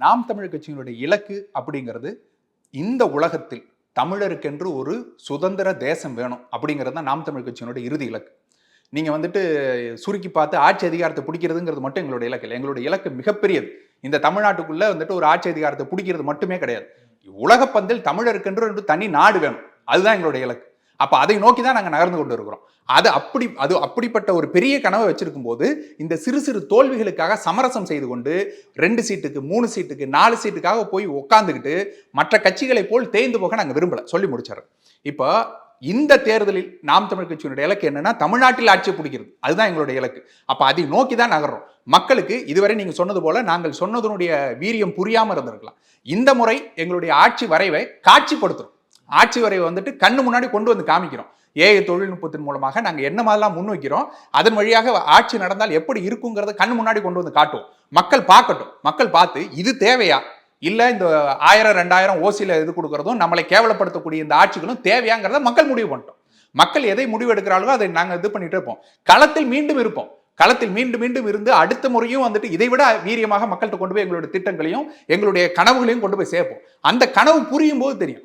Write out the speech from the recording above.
நாம் தமிழர் கட்சியினுடைய இலக்கு அப்படிங்கிறது இந்த உலகத்தில் தமிழருக்கென்று ஒரு சுதந்திர தேசம் வேணும் அப்படிங்கிறது தான் நாம் தமிழர் கட்சியினுடைய இறுதி இலக்கு. நீங்க வந்துட்டு சுருக்கி பார்த்து ஆட்சி அதிகாரத்தை பிடிக்கிறதுங்கிறது மட்டும் எங்களுடைய இலக்கு இல்லை. எங்களுடைய இலக்கு மிகப்பெரியது. இந்த தமிழ்நாட்டுக்குள்ள வந்துட்டு ஒரு ஆட்சி அதிகாரத்தை பிடிக்கிறது மட்டுமே கிடையாது. உலக பந்தில் தமிழருக்கென்று தனி நாடு வேணும். அதுதான் எங்களுடைய இலக்கு. அப்ப அதை நோக்கி தான் நாங்கள் நகர்ந்து கொண்டு இருக்கிறோம். அது அப்படிப்பட்ட ஒரு பெரிய கனவை வச்சிருக்கும் போது இந்த சிறு சிறு தோல்விகளுக்காக சமரசம் செய்து கொண்டு 2 சீட்டுக்கு 3 சீட்டுக்கு 4 சீட்டுக்காக போய் உட்காந்துக்கிட்டு மற்ற கட்சிகளை போல் தேய்ந்து போக நாங்கள் விரும்பல. சொல்லி முடிச்சாரு. இப்போ இந்த தேர்தலில் நாம் தமிழர் கட்சியினுடைய இலக்கு என்னன்னா தமிழ்நாட்டில் ஆட்சியை பிடிக்கிறது. அதுதான் எங்களுடைய இலக்கு. அப்ப அதை நோக்கி தான் நகர்றோம். மக்களுக்கு இதுவரை நீங்க சொன்னது போல நாங்கள் சொன்னதனுடைய வீரியம் புரியாம இருந்திருக்கலாம். இந்த முறை எங்களுடைய ஆட்சி வரைவை காட்சிப்படுத்துறோம். ஆட்சி வரைவை வந்துட்டு கண்ணு முன்னாடி கொண்டு வந்து காமிக்கிறோம். ஏஐ தொழில்நுட்பத்தின் மூலமாக நாங்க என்ன மாதிரிலாம் முன்வைக்கிறோம், அதன் வழியாக ஆட்சி நடந்தால் எப்படி இருக்குங்கிறத கண்ணு முன்னாடி கொண்டு வந்து காட்டுவோம். மக்கள் பார்க்கட்டும். மக்கள் பார்த்து இது தேவையா இல்ல இந்த 1000 2000 ஓசியில இது கொடுக்கறதும் நம்மளை கேவலப்படுத்தக்கூடிய இந்த ஆட்சிகளும் தேவையாங்கிறத மக்கள் முடிவு பண்ணிட்டோம். மக்கள் எதை முடிவு எடுக்கிறார்களோ அதை நாங்க இது பண்ணிட்டு இருப்போம். களத்தில் மீண்டும் இருப்போம். களத்தில் மீண்டும் மீண்டும் இருந்து அடுத்த முறையும் வந்துட்டு இதை விட வீரியமாக மக்கள்கிட்ட கொண்டு போய் எங்களுடைய திட்டங்களையும் எங்களுடைய கனவுகளையும் கொண்டு போய் சேர்ப்போம். அந்த கனவு புரியும் போது தெரியும்